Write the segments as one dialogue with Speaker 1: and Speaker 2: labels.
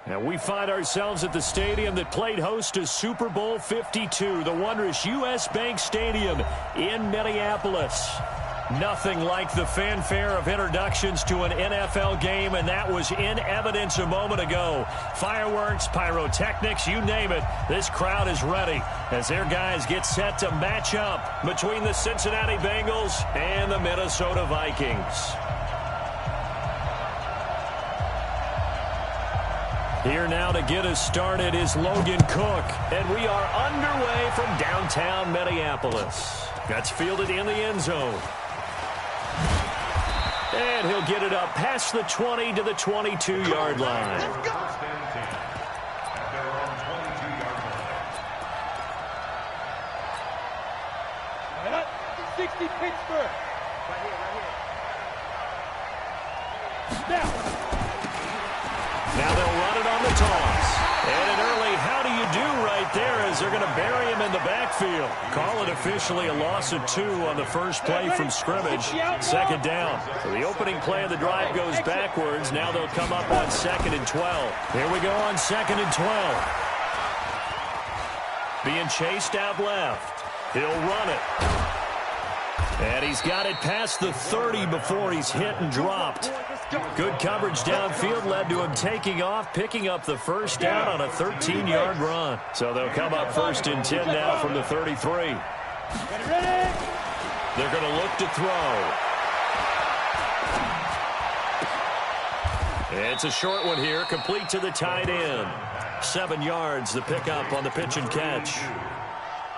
Speaker 1: And we find ourselves at the stadium that played host to Super Bowl 52, the wondrous U.S. Bank Stadium in Minneapolis. Nothing like the fanfare of introductions to an NFL game, and that was in evidence a moment ago. Fireworks, pyrotechnics, you name it. This crowd is ready as their guys get set to match up between the Cincinnati Bengals and the Minnesota Vikings. Here now to get us started is Logan Cook, and we are underway from downtown Minneapolis. That's fielded in the end zone. And he'll get it up past the 20 to the 22-yard line.
Speaker 2: 60 Pittsburgh. Right here.
Speaker 1: Now they'll run it on the toss. And an early how do you do right there as they're going to bury him in the backfield. Call it officially a loss of 2 on the first play from scrimmage. Second down. So the opening play of the drive goes backwards. Now they'll come up on 2nd and 12. Here we go on 2nd and 12. Being chased out left. He'll run it. And he's got it past the 30 before he's hit and dropped. Good coverage downfield led to him taking off, picking up the first down on a 13-yard run. So they'll come up 1st and 10 now from the 33. They're going to look to throw. It's a short one here, complete to the tight end. 7 yards, the pickup on the pitch and catch.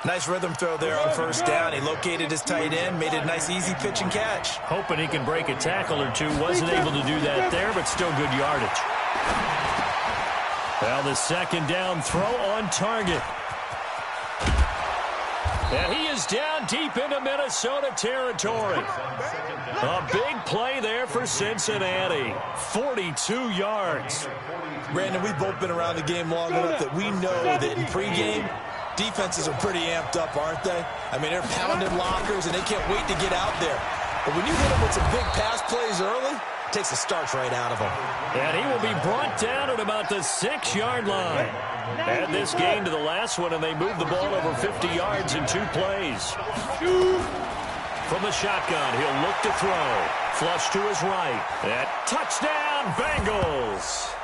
Speaker 3: Nice rhythm throw there on first down. He located his tight end, made it a nice easy pitch and catch.
Speaker 1: Hoping he can break a tackle or two. Wasn't able to do that there, but still good yardage. Well, the second down throw on target. And he is down deep into Minnesota territory. A big play there for Cincinnati. 42 yards.
Speaker 3: Brandon, we've both been around the game long enough that we know that in pregame, defenses are pretty amped up, aren't they? I mean, they're pounding lockers, and they can't wait to get out there. But when you hit them with some big pass plays early, it takes the starch right out of them.
Speaker 1: And he will be brought down at about the 6-yard line. Add this gain to the last one, and they move the ball over 50 yards in 2 plays. From the shotgun, he'll look to throw. Flush to his right. And touchdown, Bengals!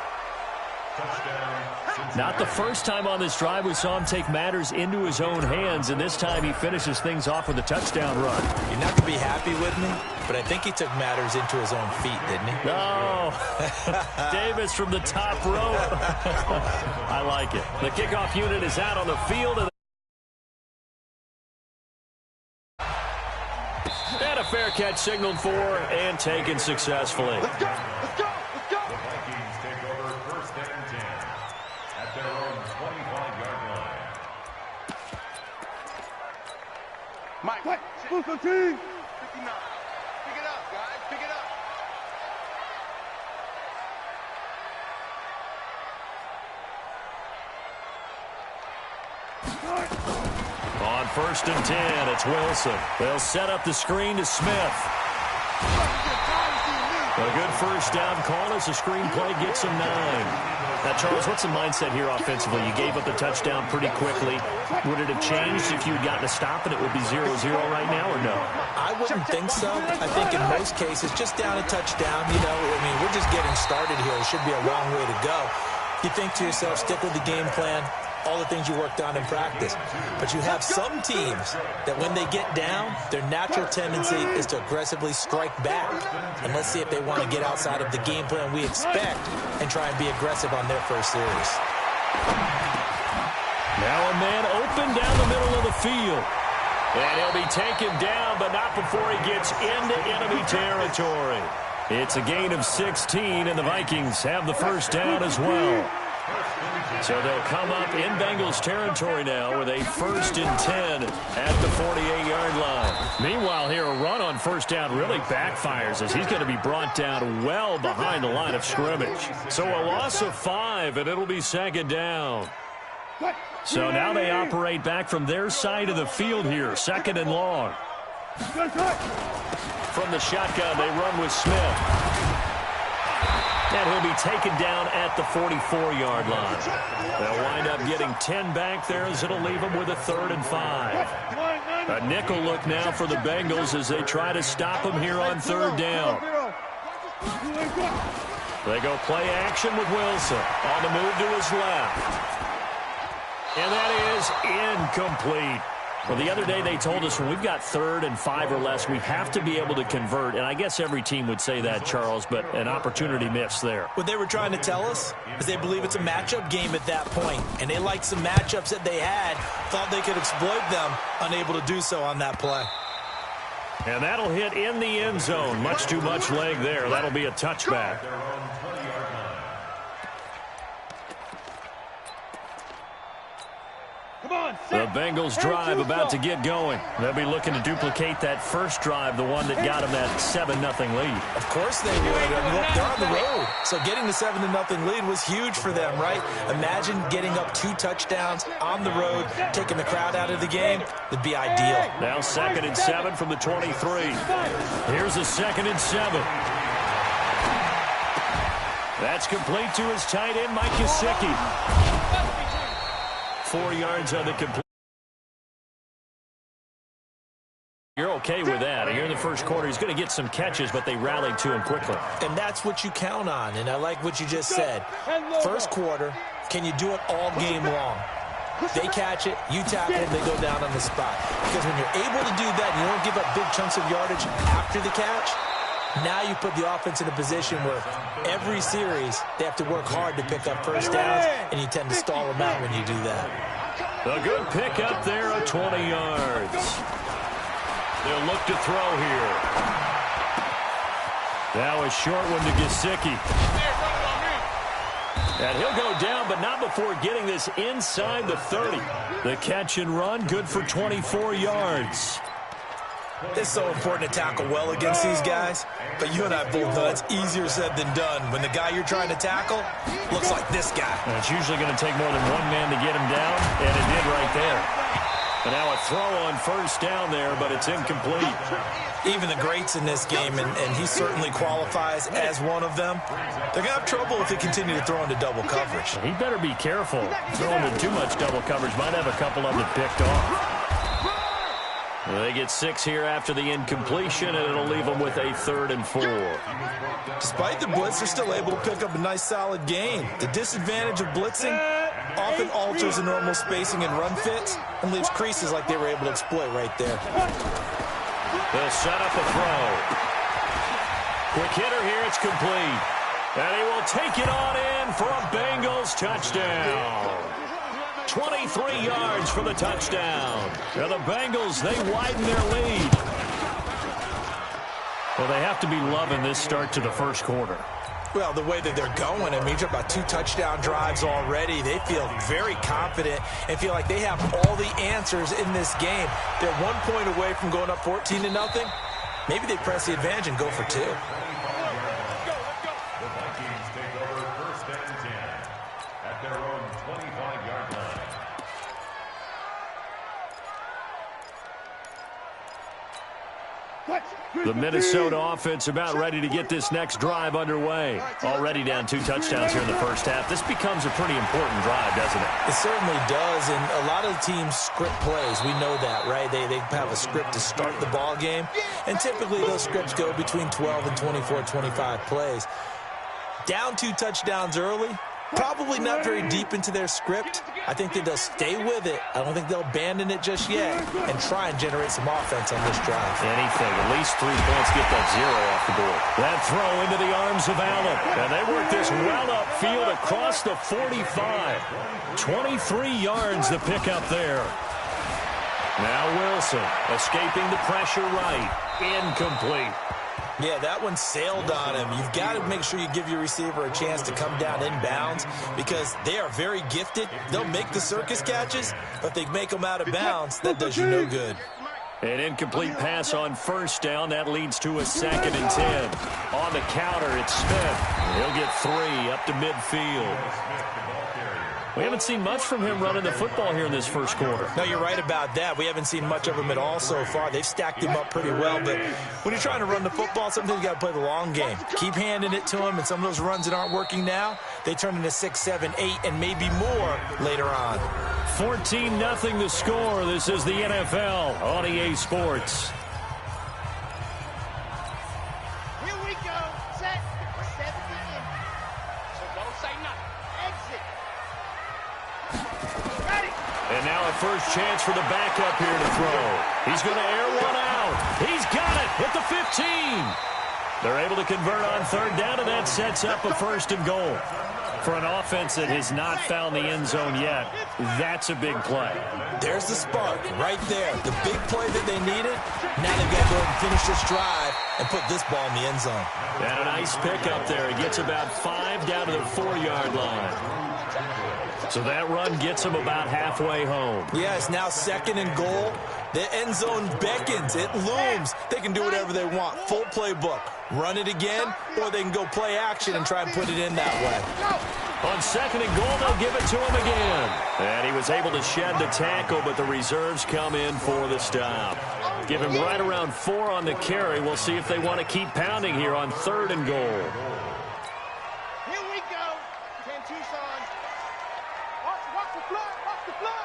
Speaker 1: Not the first time on this drive we saw him take matters into his own hands, and this time he finishes things off with a touchdown run.
Speaker 3: You're not going to be happy with me, but I think he took matters into his own feet, didn't he?
Speaker 1: No. Davis from the top rope. I like it. The kickoff unit is out on the field. And a fair catch signaled for and taken successfully.
Speaker 2: Let's go. Let's go. Let's go.
Speaker 4: Vikings take over 1st and 10 at their own 25-yard line.
Speaker 2: Mike, what? Move some team. 59. Pick it up, guys. Pick it up.
Speaker 1: On 1st and 10, it's Wilson. They'll set up the screen to Smith. A good first down call as the screen play gets him 9. Now, Charles, what's the mindset here offensively? You gave up the touchdown pretty quickly. Would it have changed if you had gotten a stop and it would be 0-0 right now, or no?
Speaker 3: I wouldn't think so. I think in most cases, just down a touchdown, you know, I mean, we're just getting started here. It should be a long way to go. You think to yourself, stick with the game plan, all the things you worked on in practice. But you have some teams that when they get down, their natural tendency is to aggressively strike back. And let's see if they want to get outside of the game plan we expect and try and be aggressive on their first series.
Speaker 1: Now a man open down the middle of the field. And he'll be taken down, but not before he gets into enemy territory. It's a gain of 16, and the Vikings have the first down as well. So they'll come up in Bengals territory now with a 1st and 10 at the 48-yard line. Meanwhile, here a run on first down really backfires as he's going to be brought down well behind the line of scrimmage. So a loss of 5, and it'll be 2nd down. So now they operate back from their side of the field here, 2nd and long. From the shotgun, they run with Smith. And he'll be taken down at the 44-yard line. They'll wind up getting 10 back there as it'll leave them with a 3rd and 5. A nickel look now for the Bengals as they try to stop him here on 3rd down. They go play action with Wilson. On the move to his left. And that is incomplete. Well, the other day they told us when we've got 3rd and 5 or less, we have to be able to convert. And I guess every team would say that, Charles, but an opportunity missed there.
Speaker 3: What they were trying to tell us is they believe it's a matchup game at that point. And they liked some matchups that they had, thought they could exploit them, unable to do so on that play.
Speaker 1: And that'll hit in the end zone. Much too much leg there. That'll be a touchback. The Bengals drive about to get going. They'll be looking to duplicate that first drive, the one that got them that 7-0 lead.
Speaker 3: Of course they would. I mean, they're on the road. So getting the 7-0 lead was huge for them, right? Imagine getting up 2 touchdowns on the road, taking the crowd out of the game. It'd be ideal.
Speaker 1: Now 2nd and 7 from the 23. Here's a 2nd and 7. That's complete to his tight end, Mike Gesicki. 4 yards on the complete. You're okay with that. Here in the first quarter, he's going to get some catches, but they rallied to him quickly.
Speaker 3: And that's what you count on, and I like what you just said. First quarter, can you do it all game long? They catch it, you tackle them, they go down on the spot. Because when you're able to do that, you don't give up big chunks of yardage after the catch, now you put the offense in a position where every series they have to work hard to pick up first downs, and you tend to stall them out when you do that.
Speaker 1: A good pick up there of 20 yards. They'll look to throw here. Now a short one to Gesicki. And he'll go down, but not before getting this inside the 30. The catch and run, good for 24 yards.
Speaker 3: It's so important to tackle well against these guys, but you and I both know it's easier said than done when the guy you're trying to tackle looks like this guy.
Speaker 1: And it's usually going to take more than one man to get him down, and it did right there. And now a throw on first down there, but it's incomplete.
Speaker 3: Even the greats in this game, and he certainly qualifies as one of them, they're going to have trouble if they continue to throw into double coverage.
Speaker 1: He better be careful. Throwing into too much double coverage might have a couple of them picked off. They get 6 here after the incompletion, and it'll leave them with a 3rd and 4.
Speaker 3: Despite the blitz, they're still able to pick up a nice, solid gain. The disadvantage of blitzing often alters the normal spacing and run fits and leaves creases like they were able to exploit right there.
Speaker 1: They'll set up a throw. Quick hitter here, it's complete. And he will take it on in for a Bengals touchdown. 23 yards for the touchdown. Now the Bengals, they widen their lead. Well, they have to be loving this start to the first quarter.
Speaker 3: Well, the way that they're going, I mean, you're talking about 2 touchdown drives already. They feel very confident and feel like they have all the answers in this game. They're 1 point away from going up 14-0. Maybe they press the advantage and go for 2.
Speaker 4: The Vikings take over 1st and 10 at their own 25-yard line.
Speaker 1: The Minnesota offense about ready to get this next drive underway. Already down 2 touchdowns here in the first half. This becomes a pretty important drive, doesn't it?
Speaker 3: It certainly does, and a lot of the teams script plays. We know that, right? They have a script to start the ball game, and typically those scripts go between 12 and 24, 25 plays. Down 2 touchdowns early, probably not very deep into their script. I think that they'll stay with it. I don't think they'll abandon it just yet and try and generate some offense on this drive.
Speaker 1: Anything. At least 3 points, get that 0 off the board. That throw into the arms of Allen. And they work this well upfield across the 45. 23 yards the pick up there. Now Wilson escaping the pressure right. Incomplete.
Speaker 3: Yeah, that one sailed on him. You've got to make sure you give your receiver a chance to come down inbounds because they are very gifted. They'll make the circus catches, but if they make them out of bounds, that does you no good.
Speaker 1: An incomplete pass on first down. That leads to a 2nd and 10. On the counter, it's Smith. He'll get 3 up to midfield. We haven't seen much from him running the football here in this first quarter.
Speaker 3: No, you're right about that. We haven't seen much of him at all so far. They've stacked him up pretty well, but when you're trying to run the football, sometimes you got to play the long game. Keep handing it to him, and some of those runs that aren't working now, they turn into 6, 7, 8, and maybe more later on.
Speaker 1: 14-0 the score. This is the NFL on EA Sports.
Speaker 5: Here we go. Set. 70 in. So don't say nothing. Exit. Got it.
Speaker 1: And now a first chance for the backup here to throw. He's going to air one out. He's got it at the 15. They're able to convert on third down, and that sets up a first and goal. For an offense that has not found the end zone yet, that's a big play.
Speaker 3: There's the spark right there. The big play that they needed. Now they've got to go ahead and finish this drive and put this ball in the end zone.
Speaker 1: And a nice pickup there. He gets about 5 down to the 4-yard line. So that run gets him about halfway home.
Speaker 3: Yeah, it's now second and goal. The end zone beckons. It looms. They can do whatever they want. Full playbook. Run it again, or they can go play action and try and put it in that way.
Speaker 1: On second and goal, they'll give it to him again. And he was able to shed the tackle, but the reserves come in for the stop. Give him right around 4 on the carry. We'll see if they want to keep pounding here on third and goal.
Speaker 5: Here we go. 10 Tucson. Watch the flood. Watch the flood.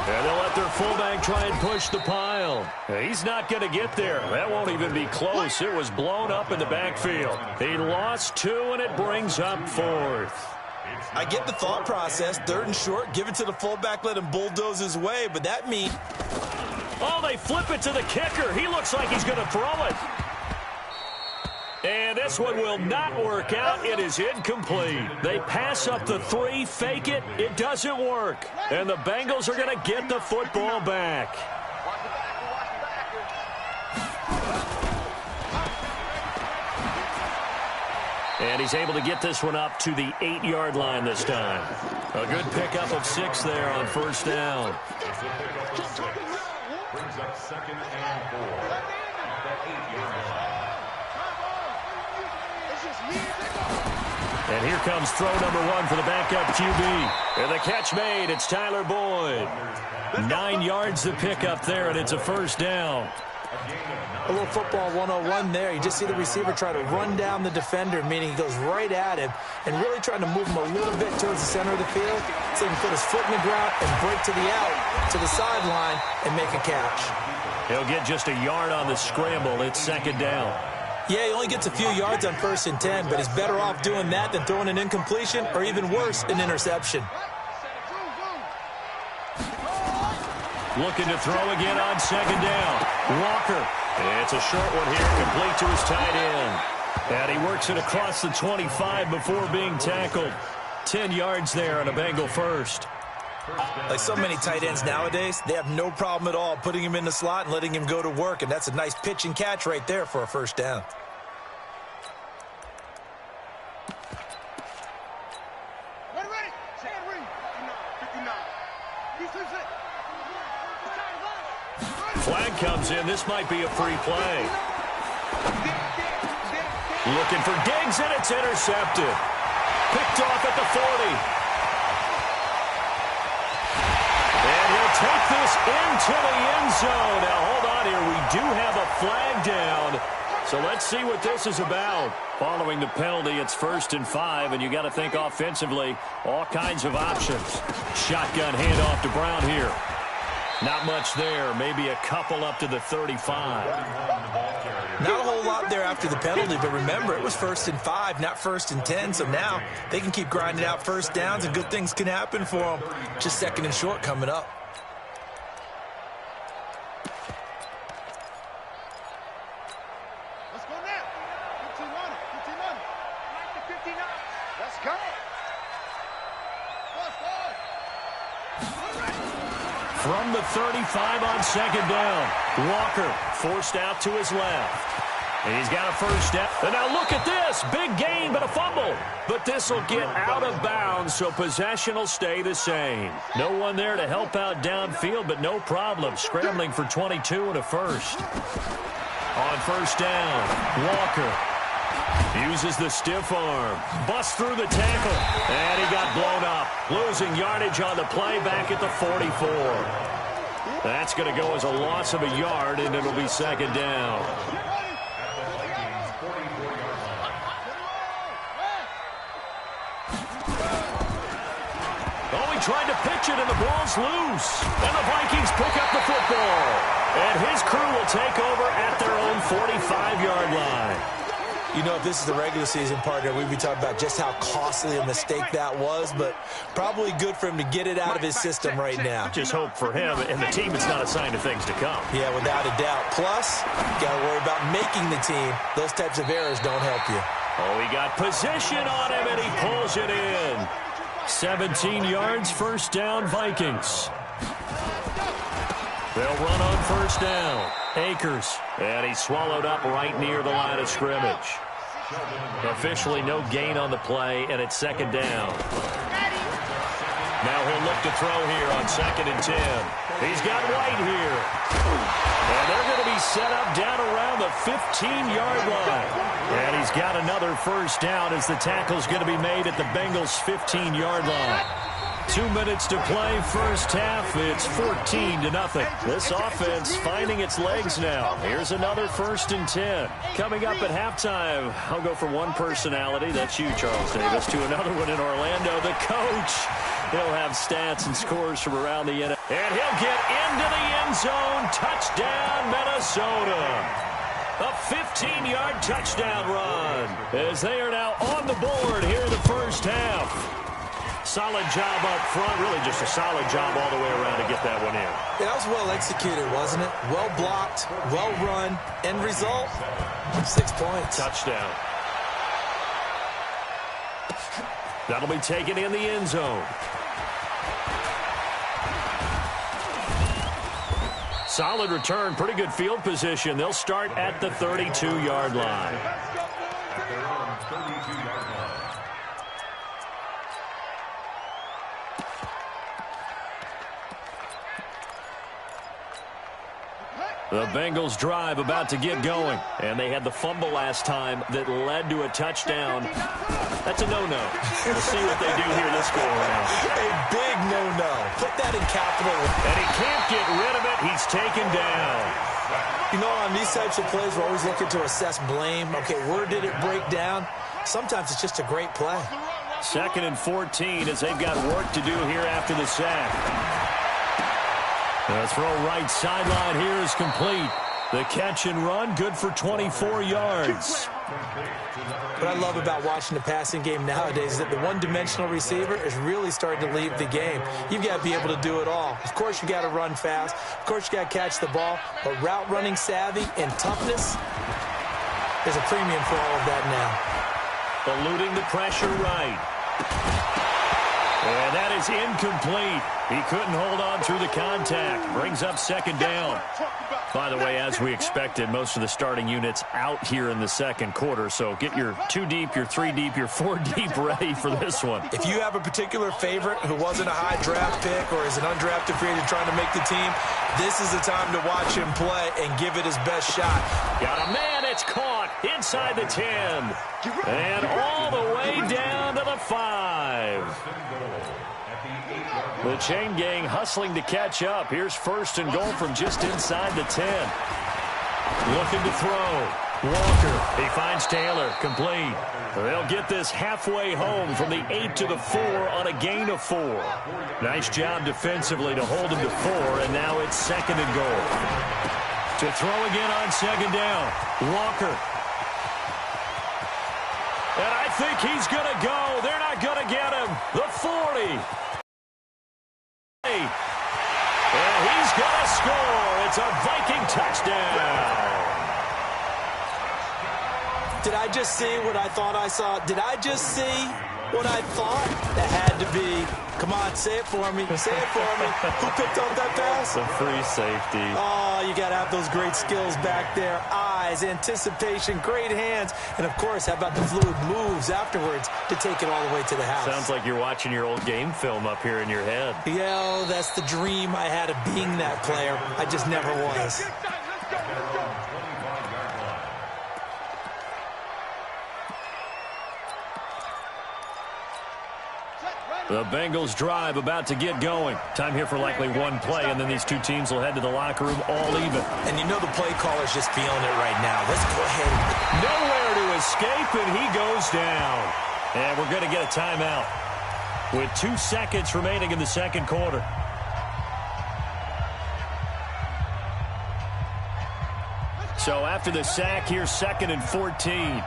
Speaker 1: And they'll let their fullback try and push the pile. He's not going to get there. That won't even be close. It was blown up in the backfield. He lost 2, and it brings up 4th.
Speaker 3: I get the thought process. Third and short, give it to the fullback, let him bulldoze his way, but that means...
Speaker 1: Oh, they flip it to the kicker. He looks like he's going to throw it. And this one will not work out. It is incomplete. They pass up the 3, fake it. It doesn't work. And the Bengals are going to get the football back. And he's able to get this one up to the 8-yard line this time. A good pickup of 6 there on first down.
Speaker 4: Brings up second and 4 at the 8-yard line.
Speaker 1: And here comes throw number 1 for the backup QB. And the catch made. It's Tyler Boyd. 9 yards to pick up there, and it's a first down.
Speaker 3: A little football 101 there. You just see the receiver try to run down the defender, meaning he goes right at him and really trying to move him a little bit towards the center of the field so he can put his foot in the ground and break to the out, to the sideline, and make a catch.
Speaker 1: He'll get just a yard on the scramble. It's second down.
Speaker 3: Yeah, he only gets a few yards on 1st and 10, but he's better off doing that than throwing an incompletion or even worse, an interception.
Speaker 1: Looking to throw again on second down. Walker. It's a short one here, complete to his tight end. And he works it across the 25 before being tackled. 10 yards there on a Bengal first.
Speaker 3: Like so many tight ends nowadays, they have no problem at all putting him in the slot and letting him go to work, and that's a nice pitch and catch right there for a first down.
Speaker 5: Ready. Stand read. 59.
Speaker 1: Flag comes in. This might be a free play. Looking for Diggs, and it's intercepted. Picked off at the 40. Take this into the end zone. Now, hold on here. We do have a flag down. So let's see what this is about. Following the penalty, it's 1st and 5, and you got to think offensively, all kinds of options. Shotgun handoff to Brown here. Not much there. Maybe a couple up to the 35.
Speaker 3: Not a whole lot there after the penalty, but remember, it was 1st and 5, not 1st and 10, so now they can keep grinding out first downs, and good things can happen for them. Just 2nd and short coming up.
Speaker 1: From the 35 on second down. Walker forced out to his left. And he's got a first down. And now look at this. Big gain, but a fumble. But this will get out of bounds, so possession will stay the same. No one there to help out downfield, but no problem. Scrambling for 22 and a first. On first down, Walker. Uses the stiff arm. Busts through the tackle. And he got blown up. Losing yardage on the play back at the 44. That's going to go as a loss of a yard, and it'll be second down. Oh, he tried to pitch it, and the ball's loose. And the Vikings pick up the football. And his crew will take over at their own 45-yard line.
Speaker 3: You know, if this is the regular season, partner, we'd be talking about just how costly a mistake that was, but probably good for him to get it out of his system right now.
Speaker 1: Just hope for him and the team it's not a sign of things to come.
Speaker 3: Yeah, without a doubt. Plus, you got to worry about making the team. Those types of errors don't help you.
Speaker 1: Oh, he got position on him, and he pulls it in. 17 yards, first down, Vikings. They'll run on first down. Akers, and he's swallowed up right near the line of scrimmage. Officially no gain on the play, and it's second down. Now he'll look to throw here on 2nd and 10. He's got White here. And they're going to be set up down around the 15-yard line. And he's got another first down as the tackle's going to be made at the Bengals' 15-yard line. 2 minutes to play, first half. It's 14-0. This offense finding its legs now. Here's another 1st and 10. Coming up at halftime, I'll go from one personality, that's you, Charles Davis, to another one in Orlando, the coach. He'll have stats and scores from around the end. And he'll get into the end zone. Touchdown, Minnesota. A 15-yard touchdown run as they are now on the board here in the first half. Solid job up front, really just a solid job all the way around to get that one in.
Speaker 3: That was well executed, wasn't it? Well blocked, well run. End result, 6 points.
Speaker 1: Touchdown. That'll be taken in the end zone. Solid return, pretty good field position. They'll start at the 32-yard line.
Speaker 4: At their own 32-yard line.
Speaker 1: The Bengals drive about to get going, and they had the fumble last time that led to a touchdown. That's a no-no. We'll see what they do here this go-around.
Speaker 3: A big no-no. Put that in capital.
Speaker 1: And he can't get rid of it. He's taken down.
Speaker 3: You know, on these types of plays, we're always looking to assess blame. Okay, where did it break down? Sometimes it's just a great play.
Speaker 1: 2nd and 14 as they've got work to do here after the sack. The throw right sideline here is complete. The catch and run, good for 24 yards.
Speaker 3: What I love about watching the passing game nowadays is that the one-dimensional receiver is really starting to leave the game. You've got to be able to do it all. Of course, you got to run fast. Of course, you got to catch the ball. But route running savvy and toughness, there's a premium for all of that now.
Speaker 1: Eluding the pressure right. And that is incomplete. He couldn't hold on through the contact. Brings up second down. By the way, as we expected, most of the starting units out here in the second quarter. So get your 2 deep, your 3 deep, your 4 deep ready for this one.
Speaker 3: If you have a particular favorite who wasn't a high draft pick or is an undrafted free agent trying to make the team, this is the time to watch him play and give it his best shot.
Speaker 1: Got a man, it's caught inside the 10. And all the way down to the 5. The chain gang hustling to catch up. Here's 1st and goal from just inside the 10. Looking to throw. Walker, he finds Taylor, complete. They'll get this halfway home from the 8 to the 4 on a gain of 4. Nice job defensively to hold him to 4, and now it's 2nd and goal. To throw again on 2nd down. Walker. And I think he's going to go. They're not going to get him. The 40. And he's going to score. It's a Viking touchdown.
Speaker 3: Did I just see what I thought I saw? Did I just see what I thought? That had to be. Come on, say it for me. Say it for me. Who picked up that pass?
Speaker 1: The free safety.
Speaker 3: Oh, you got to have those great skills back there. Eyes, anticipation, great hands. And, of course, how about the fluid moves afterwards to take it all the way to the house?
Speaker 1: Sounds like you're watching your old game film up here in your head.
Speaker 3: Yeah, that's the dream I had of being that player. I just never was.
Speaker 1: The Bengals drive about to get going. Time here for likely one play, and then these two teams will head to the locker room all even.
Speaker 3: And you know the play caller's just feeling it right now. Let's go ahead.
Speaker 1: Nowhere to escape, and he goes down. And we're going to get a timeout with 2 seconds remaining in the second quarter. So after the sack, here's 2nd and 14.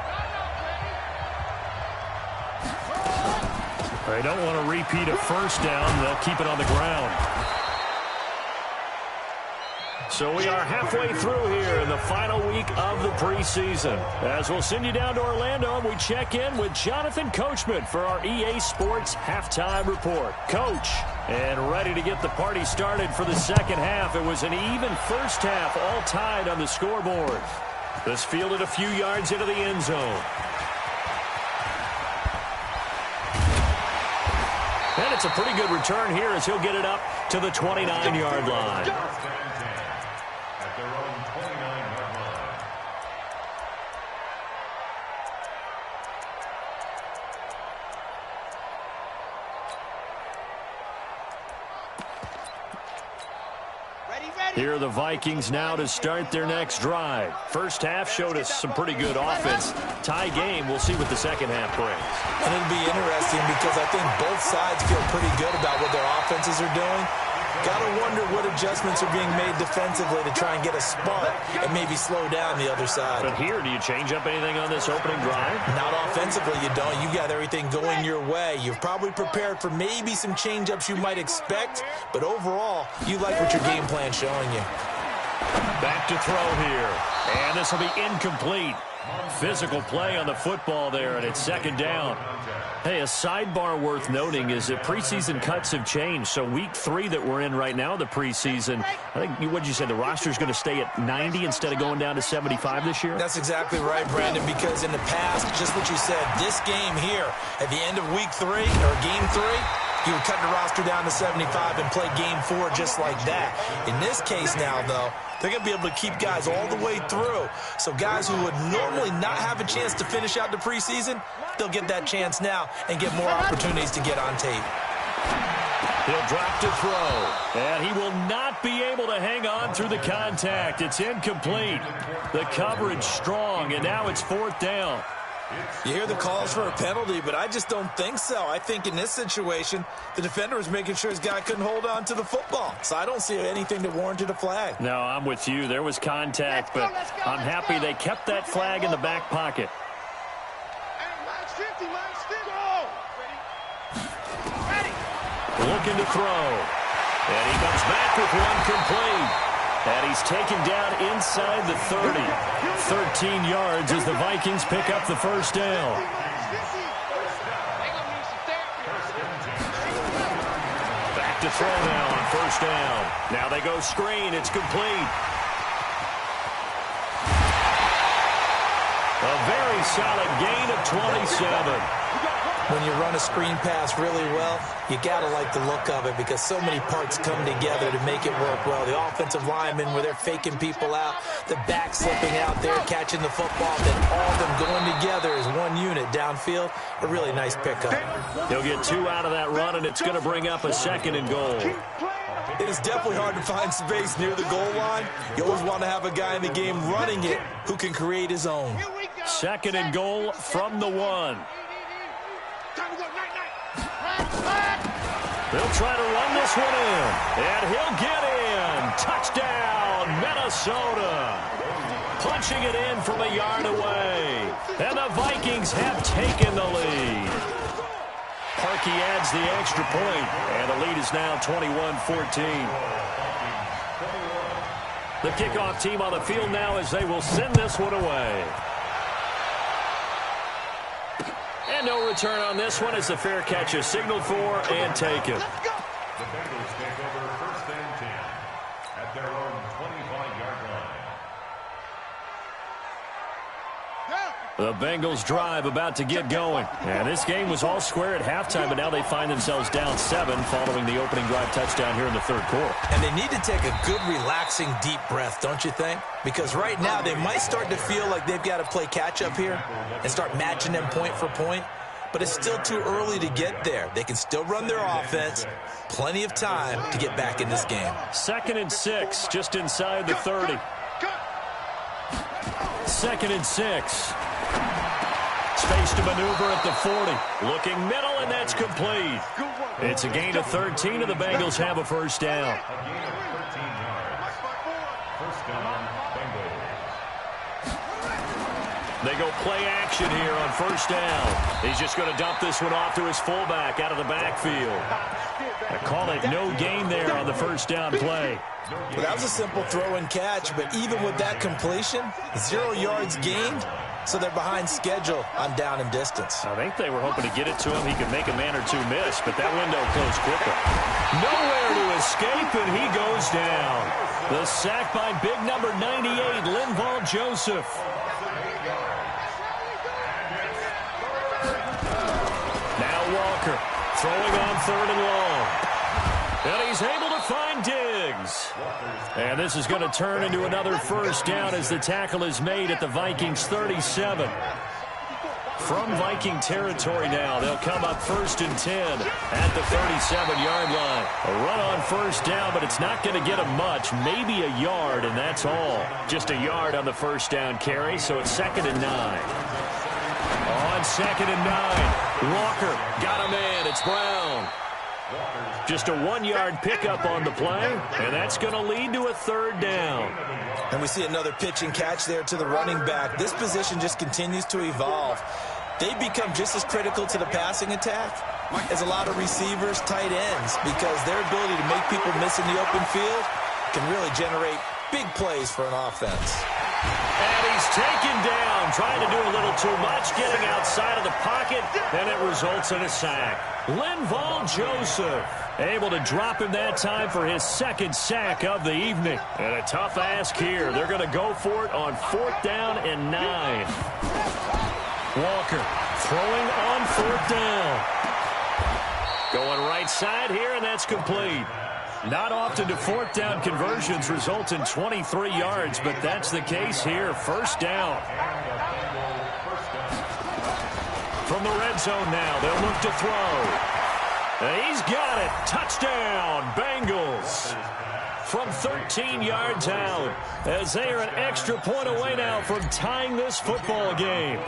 Speaker 1: They don't want to repeat a first down. They'll keep it on the ground. So we are halfway through here in the final week of the preseason. As we'll send you down to Orlando, and we check in with Jonathan Coachman for our EA Sports Halftime Report. Coach, and ready to get the party started for the second half. It was an even first half, all tied on the scoreboard. This fielded a few yards into the end zone. And it's a pretty good return here as he'll get it up to the 29-yard line.
Speaker 4: At their own 29-yard line.
Speaker 1: Here are the Vikings now to start their next drive. First half showed us some pretty good offense. Tie game, we'll see what the second half brings.
Speaker 3: And it'll be interesting because I think both sides feel pretty good about what their offenses are doing. Got to wonder what adjustments are being made defensively to try and get a spark and maybe slow down the other side.
Speaker 1: But here, do you change up anything on this opening drive?
Speaker 3: Not offensively, you don't. You got everything going your way. You've probably prepared for maybe some change-ups you might expect, but overall, you like what your game plan's showing you.
Speaker 1: Back to throw here, and this will be incomplete. Physical play on the football there, and it's second down. Hey, a sidebar worth noting is that preseason cuts have changed. So week 3 that we're in right now, the preseason, I think, what'd you say, the roster's going to stay at 90 instead of going down to 75 this year?
Speaker 3: That's exactly right, Brandon, because in the past, just what you said, this game here, at the end of week 3, or game 3, you would cut the roster down to 75 and play game 4 just like that. In this case now, though, they're going to be able to keep guys all the way through. So guys who would normally not have a chance to finish out the preseason, they'll get that chance now and get more opportunities to get on tape.
Speaker 1: He'll drop to throw, and he will not be able to hang on through the contact. It's incomplete. The coverage strong, and now it's 4th down.
Speaker 3: You hear the calls for a penalty, but I just don't think so. I think in this situation, the defender was making sure his guy couldn't hold on to the football. So I don't see anything that warranted a flag.
Speaker 1: No, I'm with you. There was contact, but I'm happy they kept that flag in the back pocket. Looking to throw. And he comes back with one complete. And he's taken down inside the 30. 13 yards as the Vikings pick up the first down. Back to throw now on first down. Now they go screen. It's complete. A very solid gain of 27.
Speaker 3: When you run a screen pass really well, you got to like the look of it because so many parts come together to make it work well. The offensive linemen, where they're faking people out, the back slipping out there, catching the football, then all of them going together as one unit downfield. A really nice pickup.
Speaker 1: He'll get 2 out of that run, and it's going to bring up a 2nd and goal.
Speaker 3: It is definitely hard to find space near the goal line. You always want to have a guy in the game running it who can create his own.
Speaker 1: 2nd and goal from the 1. They'll try to run this one in, and he'll get in. Touchdown, Minnesota. Punching it in from a yard away, and the Vikings have taken the lead. Parkey adds the extra point, and the lead is now 21-14. The kickoff team on the field now as they will send this one away. And no return on this one as the fair catch is signaled for and taken.
Speaker 4: The Bengals take over 1st and 10 at their own 25-yard line.
Speaker 1: The Bengals drive about to get going. And this game was all square at halftime, but now they find themselves down 7 following the opening drive touchdown here in the 3rd quarter.
Speaker 3: And they need to take a good, relaxing, deep breath, don't you think? Because right now they might start to feel like they've got to play catch-up here and start matching them point for point. but it's still too early to get there. They can still run their offense. Plenty of time to get back in this game.
Speaker 1: 2nd and 6, just inside the 30. 2nd and 6. Space to maneuver at the 40. Looking middle, and that's complete. It's a gain of 13, and the Bengals have a first down.
Speaker 4: A gain of 13 yards. First down, Bengals.
Speaker 1: They go play action here on first down. He's just going to dump this one off to his fullback out of the backfield. I call it no gain there on the first down play.
Speaker 3: Well, that was a simple throw and catch, but even with that completion, 0 yards gained, so they're behind schedule on down and distance.
Speaker 1: I think they were hoping to get it to him. He could make a man or two miss, but that window closed quickly. Nowhere to escape, and he goes down. The sack by big number 98, Linval Joseph. Now Walker throwing on 3rd and long. And he's able to find Diggs. And this is going to turn into another first down as the tackle is made at the Vikings 37. From Viking territory now, they'll come up 1st and 10 at the 37-yard line. A run on first down, but it's not going to get him much. Maybe a yard, and that's all. Just a yard on the first down carry, so it's 2nd and 9. On 2nd and 9, Walker got a man. It's Brown. Just a 1-yard pickup on the play, and that's going to lead to a 3rd down.
Speaker 3: And we see another pitch and catch there to the running back. This position just continues to evolve. They become just as critical to the passing attack as a lot of receivers, tight ends, because their ability to make people miss in the open field can really generate big plays for an offense.
Speaker 1: And he's taken down, trying to do a little too much, getting outside of the pocket, and it results in a sack. Linval Joseph able to drop him that time for his 2nd sack of the evening. And a tough ask here. They're going to go for it on 4th down and 9. Walker throwing on 4th down. Going right side here, and that's complete. Not often do 4th down conversions result in 23 yards, but that's the case here. First down. From the red zone now, they'll look to throw. And he's got it. Touchdown, Bengals. From 13 yards out, as they are an extra point away now from tying this football game.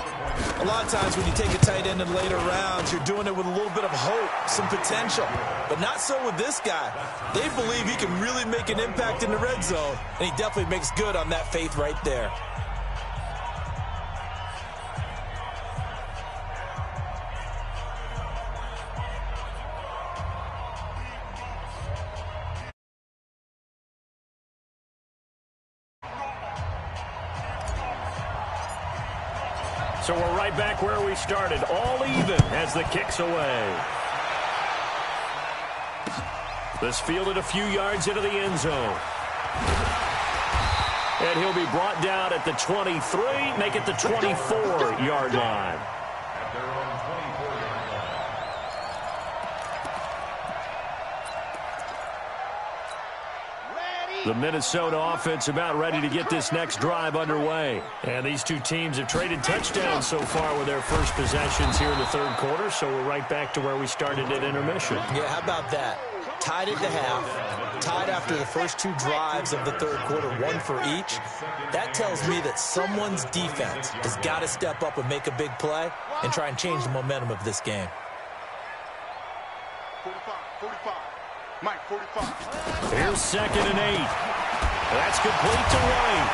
Speaker 3: A lot of times when you take a tight end in later rounds, you're doing it with a little bit of hope, some potential. But not so with this guy. They believe he can really make an impact in the red zone, and he definitely makes good on that faith right there.
Speaker 1: So we're right back where we started, all even as the kick's away. This fielded a few yards into the end zone. And he'll be brought down at the 23, make it the 24-yard line.
Speaker 4: At their own 24-yard line.
Speaker 1: The Minnesota offense about ready to get this next drive underway. And these two teams have traded touchdowns so far with their first possessions here in the 3rd quarter, so we're right back to where we started at intermission.
Speaker 3: Yeah, how about that? Tied at the half, tied after the first 2 drives of the 3rd quarter, 1 for each. That tells me that someone's defense has got to step up and make a big play and try and change the momentum of this game.
Speaker 2: 45. Mike, 45.
Speaker 1: Here's 2nd and 8. That's complete to White.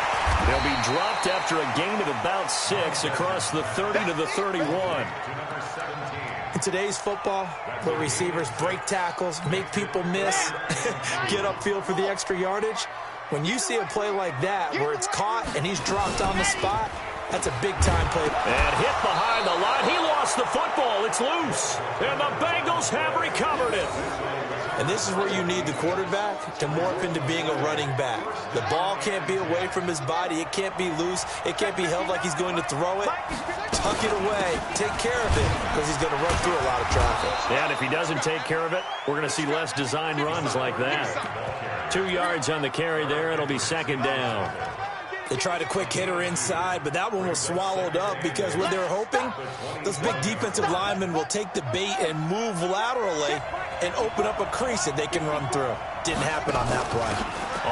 Speaker 1: They'll be dropped after a gain of about 6 across the 30 to the 31.
Speaker 3: In today's football, where receivers break tackles, make people miss, get upfield for the extra yardage, when you see a play like that where it's caught and he's dropped on the spot, that's a big-time play.
Speaker 1: And hit behind the line. He lost the football. It's loose. And the Bengals have recovered it.
Speaker 3: And this is where you need the quarterback to morph into being a running back. The ball can't be away from his body. It can't be loose. It can't be held like he's going to throw it. Tuck it away. Take care of it because he's going to run through a lot of traffic.
Speaker 1: Yeah, and if he doesn't take care of it, we're going to see less design runs like that. 2 yards on the carry there. It'll be 2nd down.
Speaker 3: They tried a quick hitter inside, but that one was swallowed up because what they're hoping, those big defensive linemen will take the bait and move laterally and open up a crease that they can run through. Didn't happen on that play.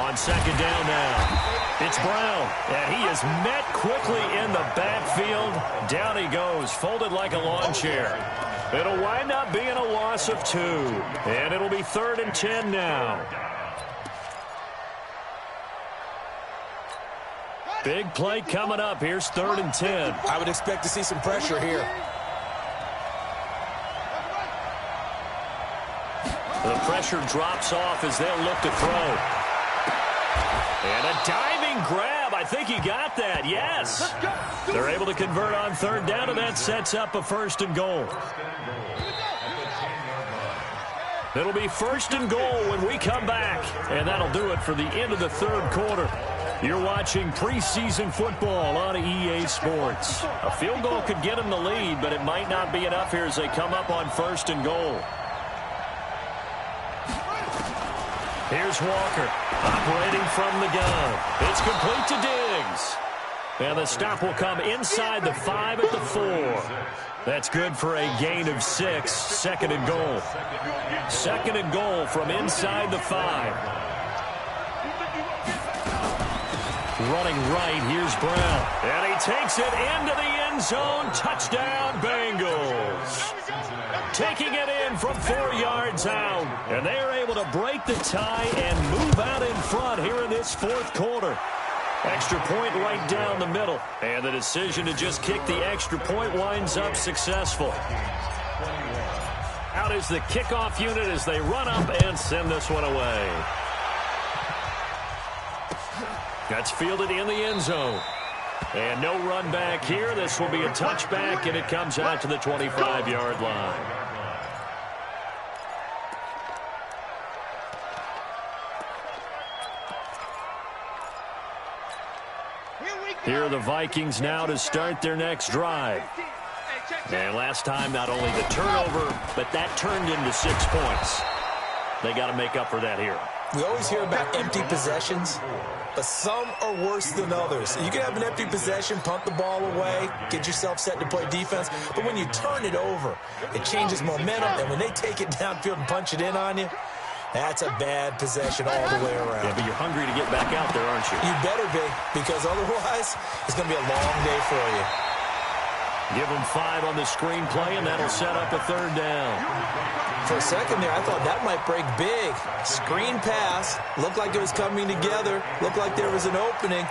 Speaker 1: On second down now, it's Brown, and he is met quickly in the backfield. Down he goes, folded like a lawn chair. It'll wind up being a loss of 2, and it'll be 3rd and 10 now. Big play coming up. Here's 3rd and 10.
Speaker 3: I would expect to see some pressure here.
Speaker 1: The pressure drops off as they'll look to throw. And a diving grab. I think he got that. Yes. They're able to convert on 3rd down, and that sets up a 1st and goal. It'll be 1st and goal when we come back. And that'll do it for the end of the 3rd quarter. You're watching preseason football on EA Sports. A field goal could get them the lead, but it might not be enough here as they come up on 1st and goal. Here's Walker, operating from the gun. It's complete to Diggs. And the stop will come inside the 5 at the 4. That's good for a gain of 6. 2nd and goal. 2nd and goal from inside the 5. Running right, here's Brown. And he takes it into the end zone. Touchdown, Bengals. Taking it in from 4 yards out. And they are able to break the tie and move out in front here in this 4th quarter. Extra point right down the middle. And the decision to just kick the extra point winds up successful. Out is the kickoff unit as they run up and send this one away. That's fielded in the end zone. And no run back here. This will be a touchback, and it comes out to the 25-yard line. Here are the Vikings now to start their next drive. And last time, not only the turnover, but that turned into 6 points. They got to make up for that here.
Speaker 3: We always hear about empty possessions, but some are worse than others. You can have an empty possession, punt the ball away, get yourself set to play defense, but when you turn it over, it changes momentum, and when they take it downfield and punch it in on you, that's a bad possession all the way around.
Speaker 1: Yeah, but you're hungry to get back out there, aren't you?
Speaker 3: You better be, because otherwise, it's going to be a long day for you.
Speaker 1: Give them 5 on the screen play, and that'll set up a 3rd down.
Speaker 3: For a second there, I thought that might break big. Screen pass, looked like it was coming together, looked like there was an opening.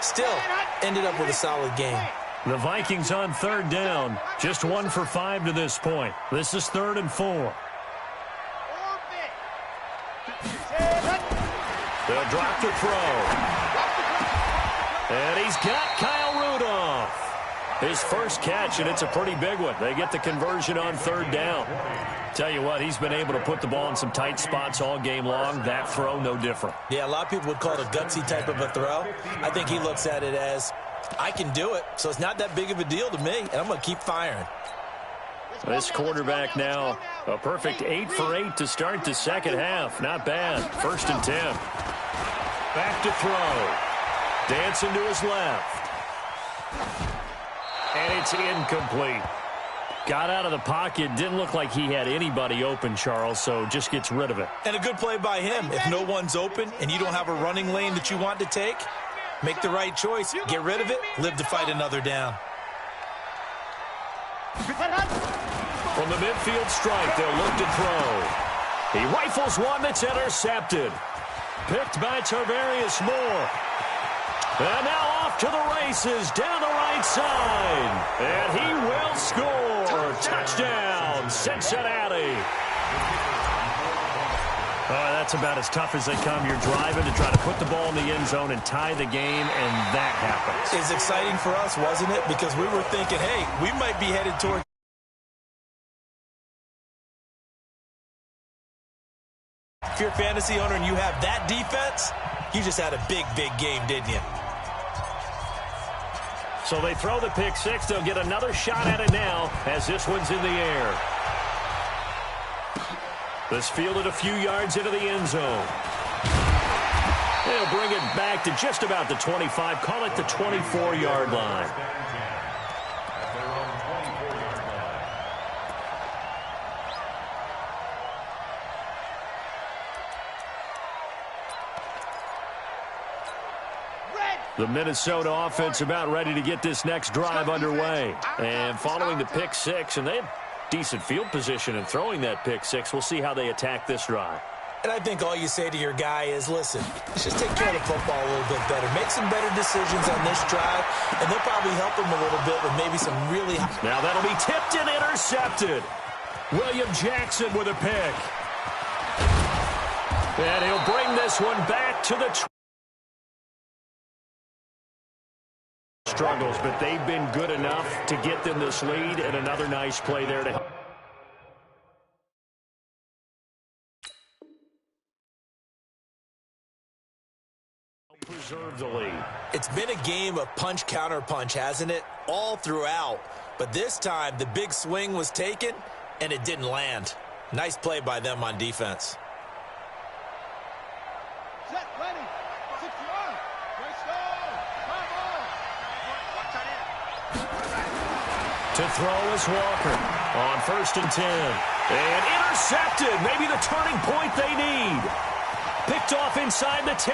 Speaker 3: Still, ended up with a solid game.
Speaker 1: The Vikings on 3rd down, just 1 for 5 to this point. This is 3rd and 4. They'll drop the throw. And he's got Kyle Rudolph. His first catch, and it's a pretty big one. They get the conversion on 3rd down. Tell you what, he's been able to put the ball in some tight spots all game long. That throw, no different.
Speaker 3: Yeah, a lot of people would call it a gutsy type of a throw. I think he looks at it as, I can do it, so it's not that big of a deal to me, and I'm going to keep firing.
Speaker 1: This quarterback now, a perfect 8 for 8 to start the second half. Not bad. 1st and 10. Back to throw. Dancing to his left. And it's incomplete. Got out of the pocket. Didn't look like he had anybody open, Charles, so just gets rid of it.
Speaker 3: And a good play by him. If no one's open and you don't have a running lane that you want to take, make the right choice. Get rid of it. Live to fight another down.
Speaker 1: From the midfield strike, they'll look to throw. He rifles one that's intercepted. Picked by Tarvarius Moore. And now off to the races down the right side. And he will score. Touchdown, Cincinnati. That's about as tough as they come. You're driving to try to put the ball in the end zone and tie the game, and that happens.
Speaker 3: It's exciting for us, wasn't it? Because we were thinking, hey, we might be headed toward. If you're a fantasy owner and you have that defense, you just had a big, big game, didn't you?
Speaker 1: So they throw the pick six. They'll get another shot at it now as this one's in the air. This fielded a few yards into the end zone. They'll bring it back to just about the 25. Call it the 24-yard line. The Minnesota offense about ready to get this next drive underway. And following the pick six, and they have decent field position in throwing that pick six. We'll see how they attack this drive.
Speaker 3: And I think all you say to your guy is, listen, let's just take care of the football a little bit better. Make some better decisions on this drive, and they'll probably help him a little bit with maybe some really high.
Speaker 1: Now that'll be tipped and intercepted. William Jackson with a pick. And he'll bring this one back to the struggles, but they've been good enough to get them this lead, and another nice play there to help. Preserve the lead.
Speaker 3: It's been a game of punch, counter punch, hasn't it? All throughout. But this time, the big swing was taken, and it didn't land. Nice play by them on defense.
Speaker 5: Set, ready. 6-yard. Nice throw.
Speaker 1: To throw is Walker on 1st and 10. And intercepted. Maybe the turning point they need. Picked off inside the 10.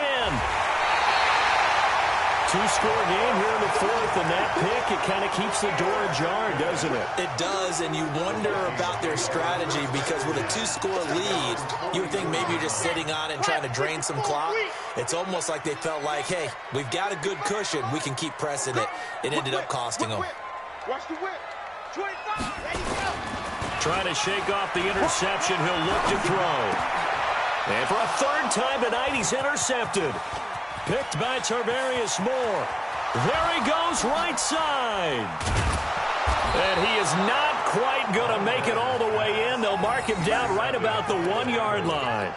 Speaker 1: Two-score game here in the fourth, and that pick, it kind of keeps the door ajar, doesn't it?
Speaker 3: It does, and you wonder about their strategy because with a two-score lead, you would think maybe you're just sitting on it and trying to drain some clock. It's almost like they felt like, hey, we've got a good cushion. We can keep pressing it. It ended up costing them.
Speaker 5: Watch the whip. 25. Ready, go.
Speaker 1: Trying to shake off the interception. He'll look to throw. And for a third time tonight, he's intercepted. Picked by Tarvarius Moore. There he goes, right side. And he is not quite going to make it all the way in. They'll mark him down right about the 1-yard line.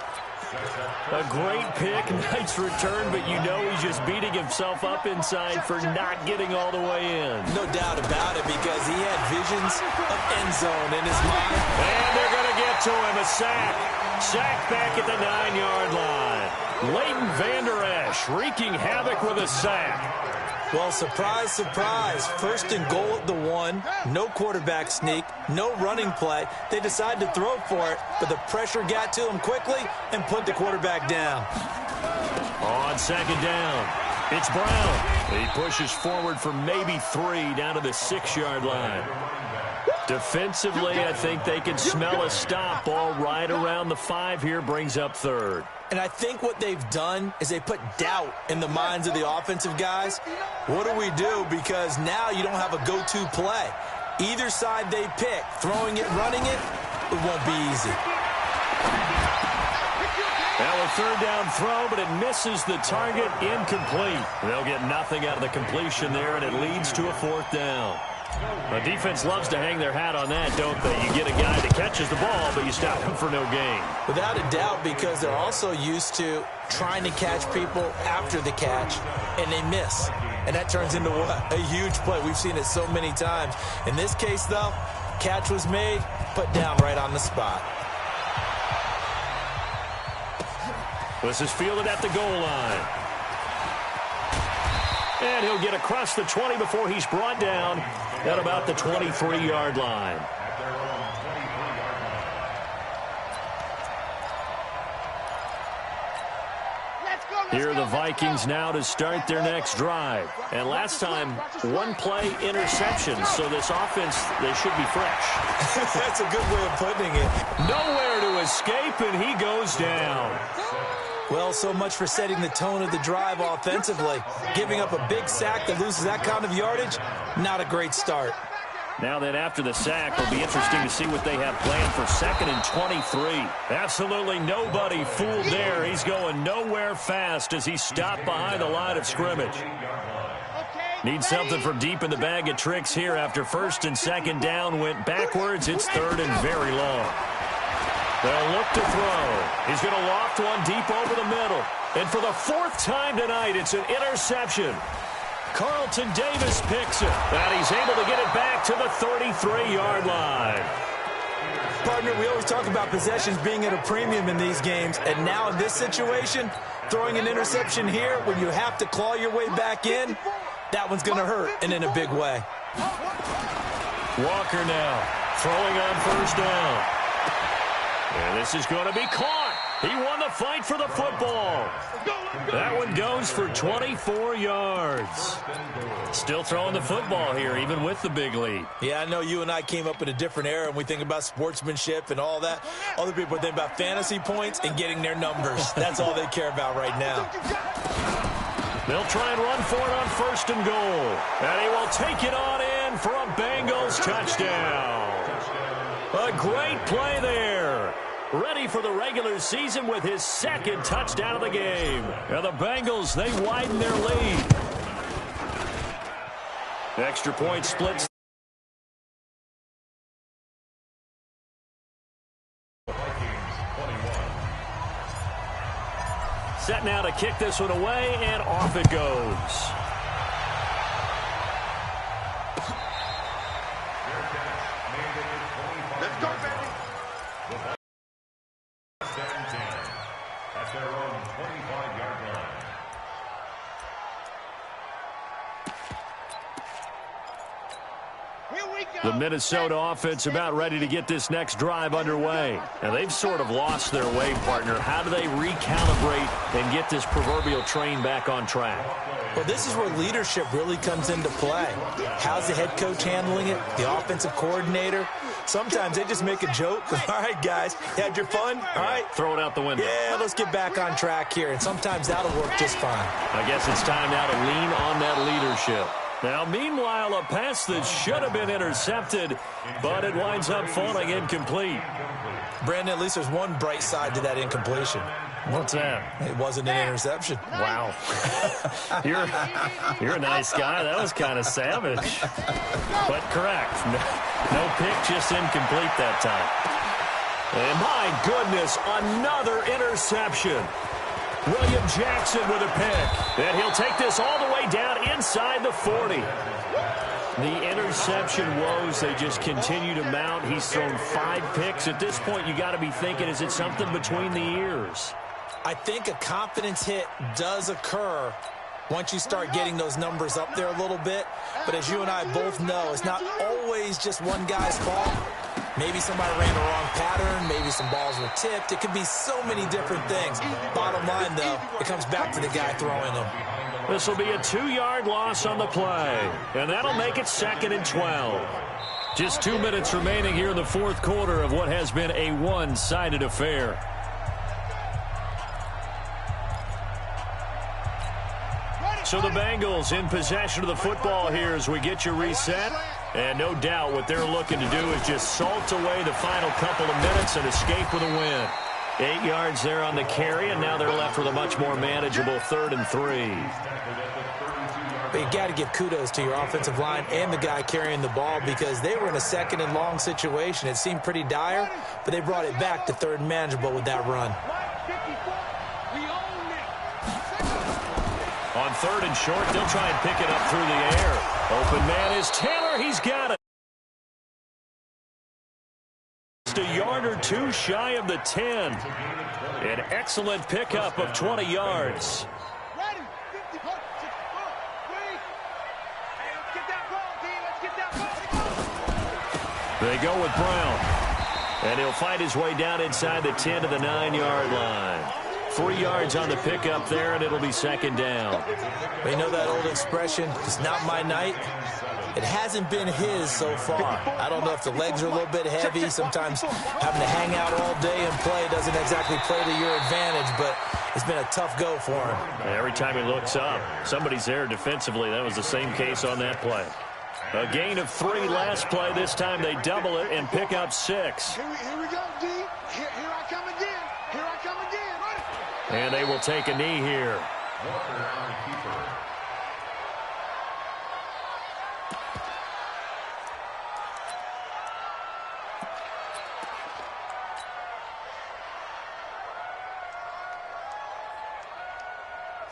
Speaker 1: A great pick, nice return, but you know he's just beating himself up inside for not getting all the way in.
Speaker 3: No doubt about it, because he had visions of end zone in his mind.
Speaker 1: And they're going to get to him, a sack. Sack back at the 9-yard line. Leighton Vander Esch wreaking havoc with a sack.
Speaker 3: Well, surprise, surprise. 1st and goal at the 1. No quarterback sneak. No running play. They decided to throw for it, but the pressure got to him quickly and put the quarterback down.
Speaker 1: On 2nd down, it's Brown. He pushes forward for maybe 3 down to the 6-yard line. Defensively, I think they can smell a stop ball right around the 5 here, brings up 3rd.
Speaker 3: And I think what they've done is they put doubt in the minds of the offensive guys. What do we do? Because now you don't have a go-to play. Either side they pick, throwing it, running it, it won't be easy.
Speaker 1: Now a 3rd down throw, but it misses the target, incomplete. They'll get nothing out of the completion there, and it leads to a 4th down. The defense loves to hang their hat on that, don't they? You get a guy that catches the ball, but you stop him for no gain.
Speaker 3: Without a doubt, because they're also used to trying to catch people after the catch, and they miss. And that turns into what? A huge play. We've seen it so many times. In this case, though, catch was made, put down right on the spot.
Speaker 1: This is fielded at the goal line. And he'll get across the 20 before he's brought down at about the 23-yard line. Here are the Vikings now to start their next drive. And last time, 1 play interception, so this offense, they should be fresh.
Speaker 3: That's a good way of putting it.
Speaker 1: Nowhere to escape, and he goes down.
Speaker 3: Well, so much for setting the tone of the drive offensively. Giving up a big sack that loses that kind of yardage, not a great start.
Speaker 1: Now then, after the sack, it'll be interesting to see what they have planned for 2nd and 23. Absolutely nobody fooled there. He's going nowhere fast as he stopped behind the line of scrimmage. Needs something from deep in the bag of tricks here after 1st and 2nd down went backwards. It's 3rd and very long. They'll look to throw. He's going to loft one deep over the middle. And for the 4th time tonight, it's an interception. Carlton Davis picks it. And he's able to get it back to the 33-yard line.
Speaker 3: Partner, we always talk about possessions being at a premium in these games, and now in this situation, throwing an interception here when you have to claw your way back in, that one's going to hurt, and in a big way.
Speaker 1: Walker now throwing on first down. And this is going to be caught. He won the fight for the football. That one goes for 24 yards. Still throwing the football here, even with the big lead.
Speaker 3: Yeah, I know you and I came up in a different era, and we think about sportsmanship and all that. Other people think about fantasy points and getting their numbers. That's all they care about right now.
Speaker 1: They'll try and run for it on first and goal. And he will take it on in for a Bengals touchdown. A great play there. Ready for the regular season with his second touchdown of the game. And the Bengals, they widen their lead. Extra point splits. Set now to kick this one away, and off it goes.
Speaker 2: Let's go, baby.
Speaker 4: At their own 25-yard line.
Speaker 1: The Minnesota offense about ready to get this next drive underway. And they've sort of lost their way, partner. How do they recalibrate and get this proverbial train back on track?
Speaker 3: Well, this is where leadership really comes into play. How's the head coach handling it? The offensive coordinator? Sometimes they just make a joke. All right, guys, you had your fun? All right.
Speaker 1: Throw it out the window.
Speaker 3: Yeah, let's get back on track here. And sometimes that'll work just fine.
Speaker 1: I guess it's time now to lean on that leadership. Now, meanwhile, a pass that should have been intercepted, but it winds up falling incomplete.
Speaker 3: Brandon, at least there's one bright side to that incompletion.
Speaker 1: What's that?
Speaker 3: It wasn't an interception.
Speaker 1: Wow. You're a nice guy. That was kind of savage. But correct. No pick, just incomplete that time. And my goodness, another interception. William Jackson with a pick. And he'll take this all the way down inside the 40. The interception woes, they just continue to mount. He's thrown 5 picks. At this point, you got to be thinking, is it something between the ears?
Speaker 3: I think a confidence hit does occur once you start getting those numbers up there a little bit. But as you and I both know, it's not always just one guy's fault. Maybe somebody ran the wrong pattern. Maybe some balls were tipped. It could be so many different things. Bottom line, though, it comes back to the guy throwing them.
Speaker 1: This will be a 2-yard loss on the play. And that'll make it 2nd and 12. Just 2 minutes remaining here in the fourth quarter of what has been a one-sided affair. So the Bengals in possession of the football here as we get you reset. And no doubt what they're looking to do is just salt away the final couple of minutes and escape with a win. 8 yards there on the carry, and now they're left with a much more manageable 3rd and 3.
Speaker 3: But you got to give kudos to your offensive line and the guy carrying the ball because they were in a 2nd and long situation. It seemed pretty dire, but they brought it back to 3rd and manageable with that run.
Speaker 1: On 3rd and short, they'll try and pick it up through the air. Open man is Taylor. He's got it. Just a yard or two shy of the 10. An excellent pickup of 20 yards. They go with Brown. And he'll fight his way down inside the 10 to the 9-yard line. 3 yards on the pickup there, and it'll be 2nd down.
Speaker 3: You know that old expression, it's not my night? It hasn't been his so far. I don't know if the legs are a little bit heavy. Sometimes having to hang out all day and play doesn't exactly play to your advantage, but it's been a tough go for him.
Speaker 1: Every time he looks up, somebody's there defensively. That was the same case on that play. A gain of 3 last play. This time they double it and pick up 6.
Speaker 2: Here we go, D. Here I come again. Here I come again.
Speaker 1: And they will take a knee here.
Speaker 4: Walker on the keeper.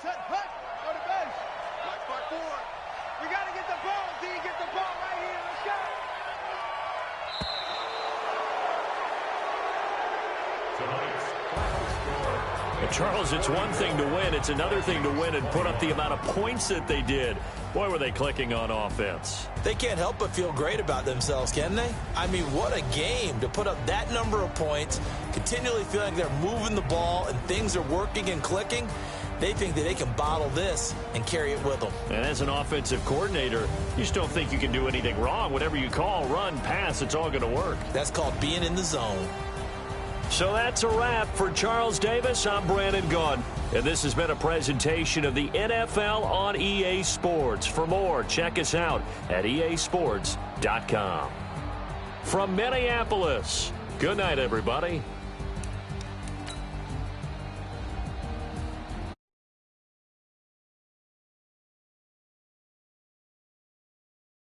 Speaker 2: Set, hut, go to base. Right foot forward. We got to get the ball, D. Get the ball right here. Let's go.
Speaker 4: tonight's final score.
Speaker 1: And Charles, it's one thing to win. It's another thing to win and put up the amount of points that they did. Boy, were they clicking on offense.
Speaker 3: They can't help but feel great about themselves, can they? I mean, what a game to put up that number of points, continually feeling they're moving the ball and things are working and clicking. They think that they can bottle this and carry it with them.
Speaker 1: And as an offensive coordinator, you just don't think you can do anything wrong. Whatever you call, run, pass, it's all going to work.
Speaker 3: That's called being in the zone.
Speaker 1: So that's a wrap for Charles Davis. I'm Brandon Gaudin. And this has been a presentation of the NFL on EA Sports. For more, check us out at easports.com. From Minneapolis, good night, everybody.